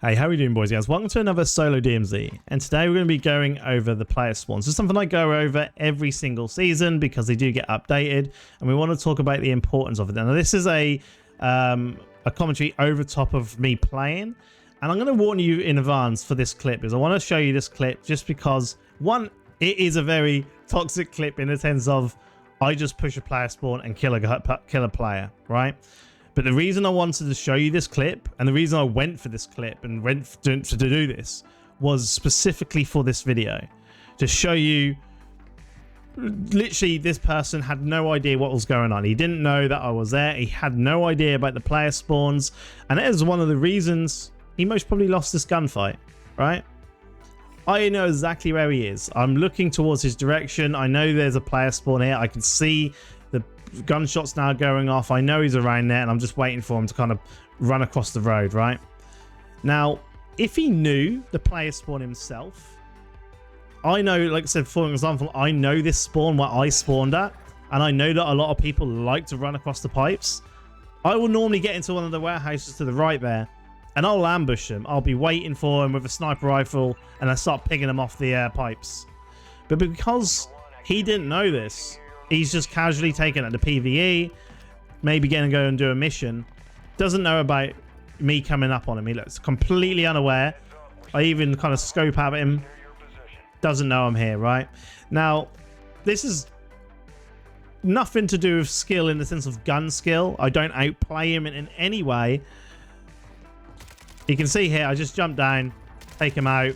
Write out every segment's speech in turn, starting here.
Hey, how are we doing, boys and girls? Welcome to another solo DMZ, and today we're going to be going over the player spawns. It's something I go over every single season because they do get updated, and we want to talk about the importance of it. Now, this is a commentary over top of me playing, and I'm going to warn you in advance for this clip because I want to show you this clip just because, one, it is a very toxic clip in the sense of I just push a player spawn and kill a player, right? But the reason I wanted to show you this clip, and the reason I went for this clip and went to do this, was specifically for this video. To show you, literally, this person had no idea what was going on. He didn't know that I was there. He had no idea about the player spawns. And that is one of the reasons he most probably lost this gunfight, right? I know exactly where he is. I'm looking towards his direction. I know there's a player spawn here. I can see the gunshots now going off. I know he's around there, and I'm just waiting for him to kind of run across the road, right? Now, if he knew the player spawn himself, I know, like I said, for example, I know this spawn where I spawned at, and I know that a lot of people like to run across the pipes. I will normally get into one of the warehouses to the right there, and I'll ambush him. I'll be waiting for him with a sniper rifle, and I start picking him off the pipes. But because he didn't know this, he's just casually taken at the PvE, maybe going to go and do a mission. Doesn't know about me coming up on him. He looks completely unaware. I even kind of scope at him. Doesn't know I'm here, right? Now, this is nothing to do with skill in the sense of gun skill. I don't outplay him in any way. You can see here, I just jumped down, take him out.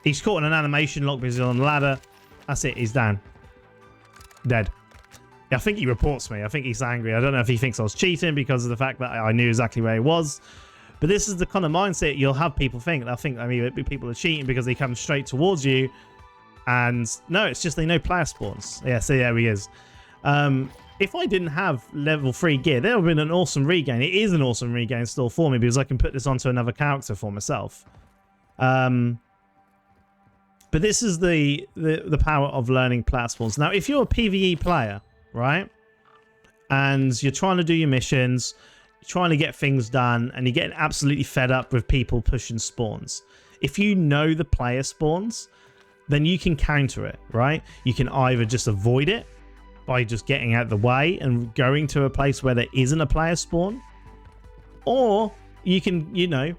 He's caught in an animation lock because he's on the ladder. That's it, he's down. Dead. I think he reports me. I think he's angry. I don't know if he thinks I was cheating because of the fact that I knew exactly where he was. But this is the kind of mindset you'll have people think. They'll think, I mean, people are cheating because they come straight towards you. And no, it's just they know player spawns. Yeah, so there he is. If I didn't have level 3 gear, there would have been an awesome regain. It is an awesome regain still for me because I can put this onto another character for myself. But this is the power of learning player spawns. Now, if you're a PvE player, right, and you're trying to do your missions, you're trying to get things done, and you're getting absolutely fed up with people pushing spawns, if you know the player spawns, then you can counter it, right? You can either just avoid it by just getting out of the way and going to a place where there isn't a player spawn, or you can, you know,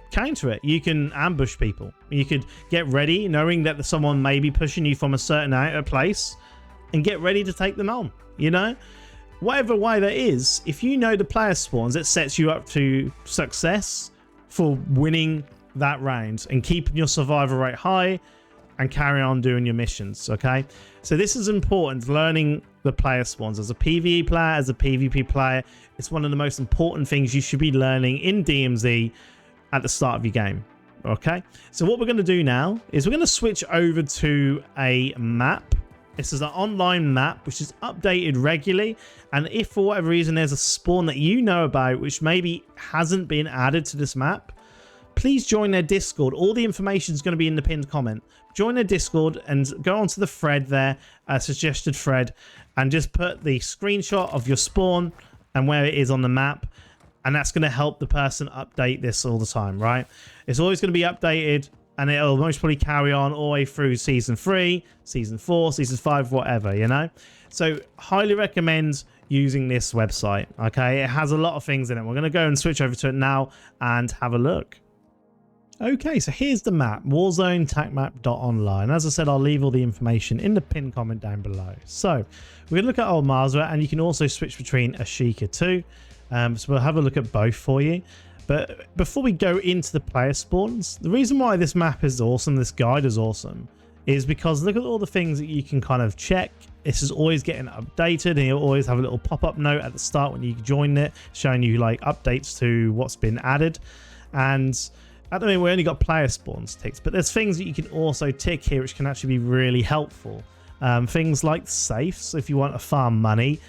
counter it. You can ambush people. You could get ready knowing that someone may be pushing you from a certain outer place and get ready to take them on, you know? Whatever way that is, if you know the player spawns, it sets you up to success for winning that round and keeping your survival rate high and carry on doing your missions, okay? So this is important, learning the player spawns. As a PvE player, as a PvP player, it's one of the most important things you should be learning in DMZ at the start of your game. Okay, so what we're going to do now is we're going to switch over to a map. This is an online map which is updated regularly, and if for whatever reason there's a spawn that you know about which maybe hasn't been added to this map, please join their Discord. All the information is going to be in the pinned comment. Join their Discord and go onto the thread there, suggested thread, and just put the screenshot of your spawn and where it is on the map. And that's going to help the person update this all the time, right? It's always going to be updated, and it'll most probably carry on all the way through Season 3, Season 4, Season 5, whatever, you know? So, highly recommend using this website, okay? It has a lot of things in it. We're going to go and switch over to it now and have a look. Okay, so here's the map, warzone tacmap.online. As I said, I'll leave all the information in the pinned comment down below. So, we're going to look at Old Mazra, and you can also switch between Ashika too. So we'll have a look at both for you. But before we go into the player spawns, the reason why this map is awesome, this guide is awesome, is because look at all the things that you can kind of check. This is always getting updated, and you'll always have a little pop-up note at the start when you join it, showing you like updates to what's been added. And at the moment, we only got player spawns ticked, but there's things that you can also tick here which can actually be really helpful. Things like safes, if you want to farm money,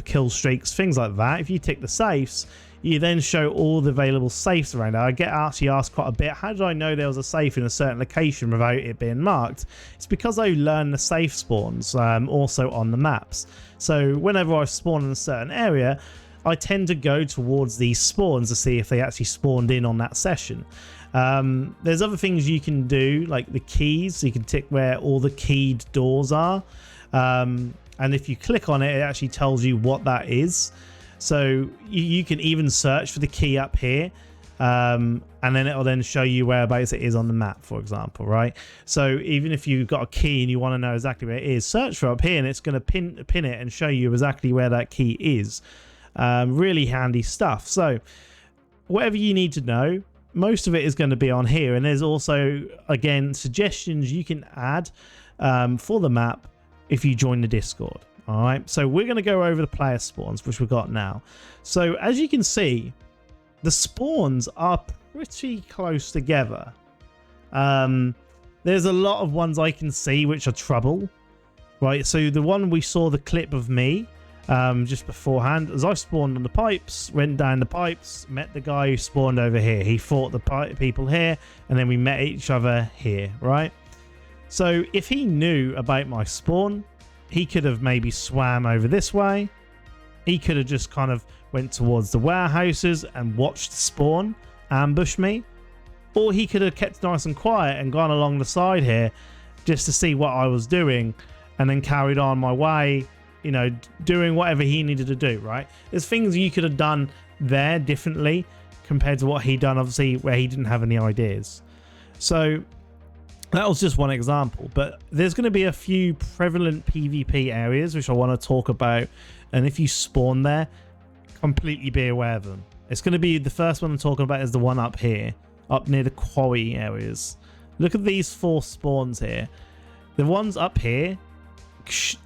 kill streaks, things like that. If you tick the safes, you then show all the available safes around. I get actually asked quite a bit, how did I know there was a safe in a certain location without it being marked? It's because I learned the safe spawns also on the maps. So whenever I spawn in a certain area, I tend to go towards these spawns to see if they actually spawned in on that session. There's other things you can do, like the keys. So you can tick where all the keyed doors are. And if you click on it, it actually tells you what that is. So you can even search for the key up here. And then it'll then show you whereabouts it is on the map, for example, right? So even if you've got a key and you want to know exactly where it is, search for it up here and it's going to pin it and show you exactly where that key is. Really handy stuff. So whatever you need to know, most of it is going to be on here. And there's also, again, suggestions you can add for the map if you join the Discord. All right, so we're going to go over the player spawns, which we've got now. So as you can see, the spawns are pretty close together. There's a lot of ones I can see which are trouble, right? So the one we saw the clip of me just beforehand, as I spawned on the pipes, went down the pipes, met the guy who spawned over here. He fought the people here, and then we met each other here, right? So if he knew about my spawn, he could have maybe swam over this way. He could have just kind of went towards the warehouses and watched the spawn ambush me. Or he could have kept nice and quiet and gone along the side here just to see what I was doing and then carried on my way, you know, doing whatever he needed to do, right? There's things you could have done there differently compared to what he done, obviously, where he didn't have any ideas. So that was just one example, but there's going to be a few prevalent PvP areas which I want to talk about, and if you spawn there, completely be aware of them. It's going to be, the first one I'm talking about is the one up here, up near the quarry areas. Look at these 4 spawns here. The ones up here,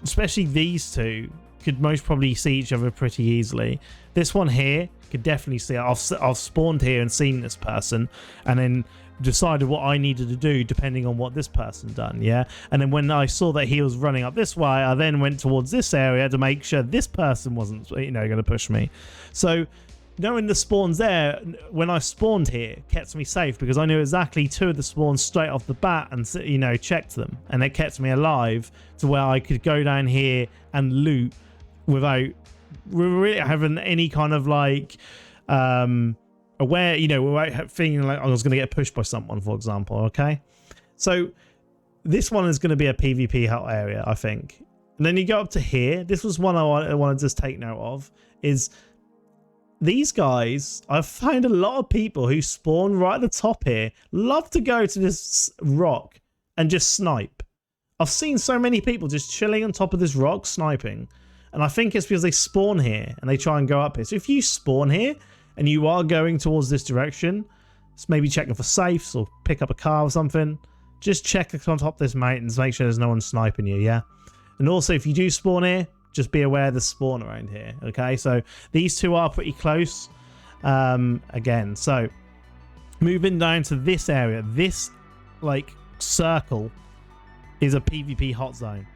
especially these two, could most probably see each other pretty easily. This one here could definitely see. I've spawned here and seen this person, and then decided what I needed to do depending on what this person done, yeah? And then when I saw that he was running up this way, I then went towards this area to make sure this person wasn't, you know, going to push me. So knowing the spawns there, when I spawned here, kept me safe because I knew exactly 2 of the spawns straight off the bat and, you know, checked them. And it kept me alive to where I could go down here and loot without really having any kind of like, aware, you know, without feeling like I was going to get pushed by someone, for example, okay? So this one is going to be a PvP hot area, I think. And then you go up to here. This was one I wanted to just take note of, is these guys, I've found a lot of people who spawn right at the top here, love to go to this rock and just snipe. I've seen so many people just chilling on top of this rock sniping. And I think it's because they spawn here and they try and go up here. So if you spawn here and you are going towards this direction, just maybe checking for safes or pick up a car or something, just check on top of this mountain to make sure there's no one sniping you, yeah? And also, if you do spawn here, just be aware there's spawn around here, okay? So these two are pretty close, again. So moving down to this area, this like circle is a PvP hot zone.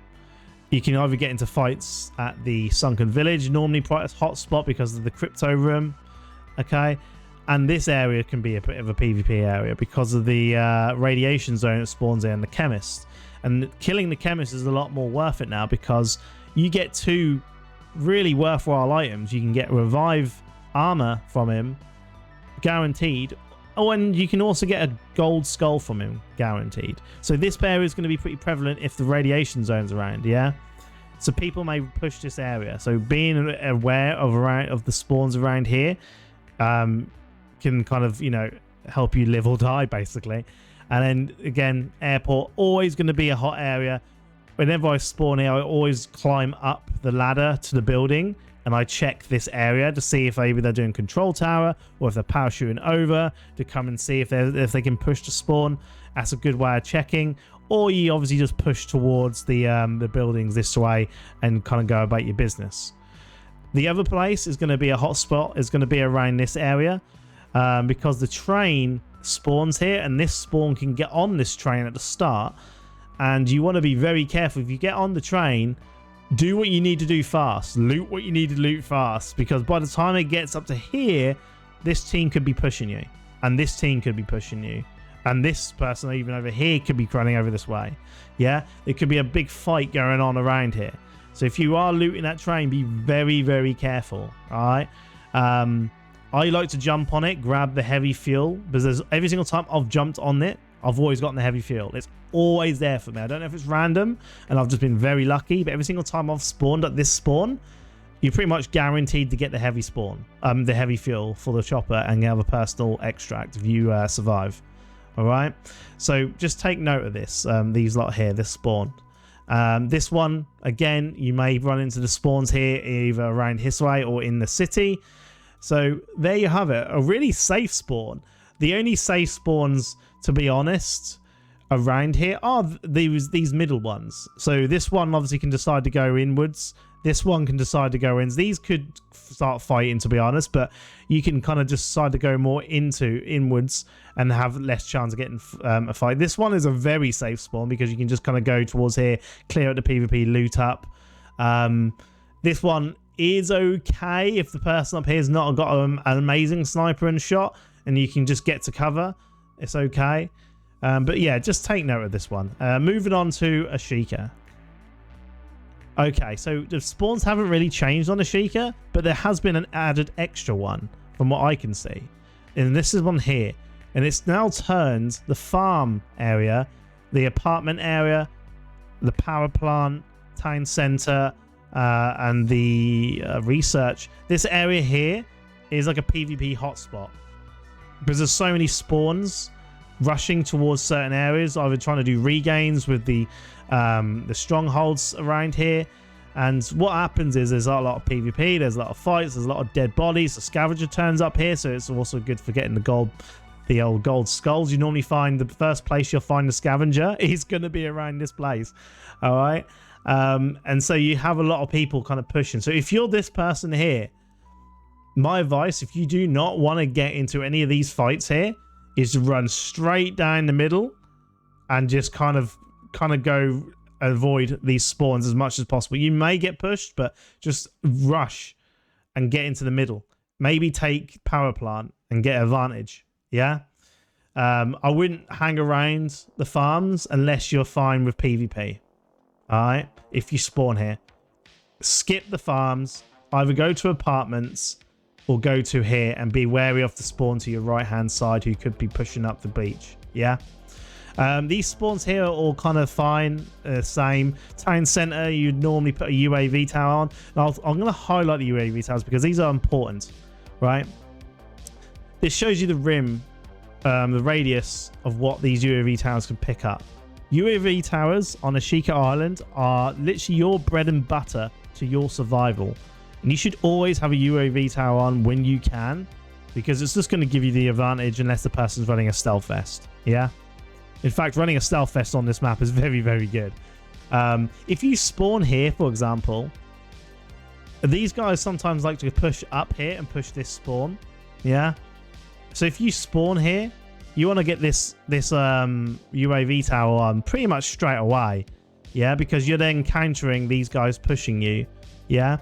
You can either get into fights at the Sunken Village, normally quite a hot spot because of the crypto room, okay? And this area can be a bit of a PvP area because of the radiation zone that spawns in, the chemist. And killing the chemist is a lot more worth it now because you get 2 really worthwhile items. You can get revive armor from him, guaranteed. Oh, and you can also get a gold skull from him, guaranteed. So this area is going to be pretty prevalent if the radiation zone's around, yeah? So people may push this area. So being aware of the spawns around here can kind of, you know, help you live or die, basically. And then, again, airport, always going to be a hot area. Whenever I spawn here, I always climb up the ladder to the building and I check this area to see if maybe they're doing control tower or if they're parachuting over to come and see if they can push to spawn. That's a good way of checking. Or you obviously just push towards the buildings this way and kind of go about your business. The other place is going to be a hot spot. Is going to be around this area because the train spawns here and this spawn can get on this train at the start. And you want to be very careful. If you get on the train, do what you need to do fast. Loot what you need to loot fast. Because by the time it gets up to here, this team could be pushing you. And this team could be pushing you. And this person even over here could be running over this way. Yeah? It could be a big fight going on around here. So if you are looting that train, be very, very careful. Alright? I like to jump on it, grab the heavy fuel, because every single time I've jumped on it, I've always gotten the heavy fuel. It's always there for me. I don't know if it's random, and I've just been very lucky, but every single time I've spawned at this spawn, you're pretty much guaranteed to get the heavy spawn, the heavy fuel for the chopper, and you have a personal extract if you survive. All right, so just take note of this. These lot here, this spawn. This one, again, you may run into the spawns here either around this way or in the city. So there you have it, a really safe spawn. The only safe spawns, to be honest, around here are these middle ones. So this one obviously can decide to go inwards. This one can decide to go in. These could start fighting, to be honest, but you can kind of just decide to go more inwards and have less chance of getting a fight. This one is a very safe spawn because you can just kind of go towards here, clear out the PvP, loot up. This one is okay if the person up here has not got an amazing sniper and shot, and you can just get to cover. It's okay. But yeah, just take note of this one. Moving on to Ashika. Okay, so the spawns haven't really changed on Ashika, but there has been an added extra one from what I can see. And this is one here. And it's now turned the farm area, the apartment area, the power plant, town center, and the research. This area here is like a PvP hotspot because there's so many spawns rushing towards certain areas, either trying to do regains with the strongholds around here. And what happens is there's a lot of PvP, there's a lot of fights, there's a lot of dead bodies. The scavenger turns up here, so it's also good for getting the old gold skulls. You normally find the first place you'll find the scavenger is going to be around this place. All right. And so you have a lot of people kind of pushing. So if you're this person here, my advice, if you do not want to get into any of these fights here, is to run straight down the middle and just kind of go avoid these spawns as much as possible. You may get pushed, but just rush and get into the middle. Maybe take power plant and get advantage. Yeah. I wouldn't hang around the farms unless you're fine with PvP. All right. If you spawn here, skip the farms, either go to apartments or go to here, and be wary of the spawn to your right hand side who could be pushing up the beach. Yeah. These spawns here are all kind of fine, same. Town center, you'd normally put a UAV tower on. Now, I'm going to highlight the UAV towers because these are important, right? This shows you the rim, the radius of what these UAV towers can pick up. UAV towers on Ashika Island are literally your bread and butter to your survival. And you should always have a UAV tower on when you can, because it's just going to give you the advantage unless the person's running a stealth vest. Yeah. In fact, running a stealth vest on this map is very, very good. If you spawn here, for example, these guys sometimes like to push up here and push this spawn. Yeah. So if you spawn here, you want to get this UAV tower on pretty much straight away. Yeah, because you're then countering these guys pushing you. Yeah.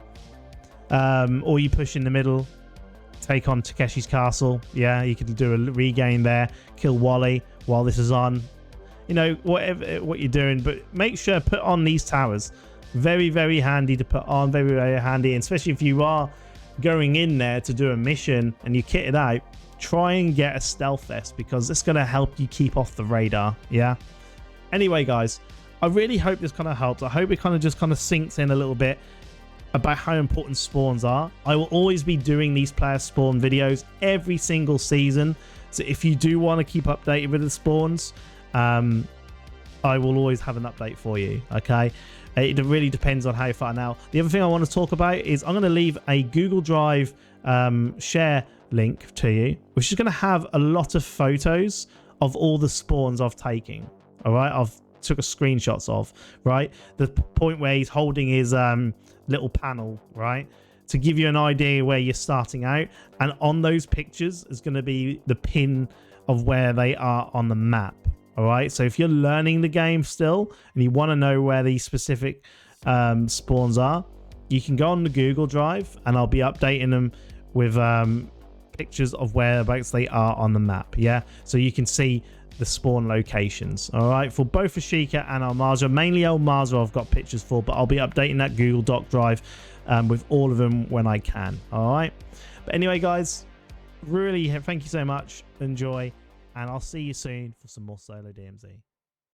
Or you push in the middle, take on Takeshi's castle. Yeah, you could do a regain there, kill Wally while this is on. You know, whatever what you're doing, but make sure put on these towers. Very, very handy to put on. Very, very handy, and especially if you are going in there to do a mission and you kit it out. Try and get a stealth vest because it's going to help you keep off the radar. Yeah. Anyway, guys, I really hope this kind of helps. I hope it kind of sinks in a little bit about how important spawns are. I will always be doing these player spawn videos every single season. So if you do want to keep updated with the spawns, I will always have an update for you. Okay. It really depends on how you fight. Now, the other thing I want to talk about is I'm going to leave a Google Drive share link to you, which is going to have a lot of photos of all the spawns I've taken. All right. I've took a screenshots of, right? The point where he's holding his little panel, right? To give you an idea where you're starting out. And on those pictures is going to be the pin of where they are on the map. All right. So if you're learning the game still and you want to know where these specific spawns are, you can go on the Google Drive and I'll be updating them with pictures of whereabouts they are on the map. Yeah. So you can see the spawn locations. All right. For both Ashika and Al Mazrah, mainly Al Mazrah I've got pictures for, but I'll be updating that Google Doc Drive with all of them when I can. All right. But anyway, guys, really thank you so much. Enjoy, and I'll see you soon for some more solo DMZ.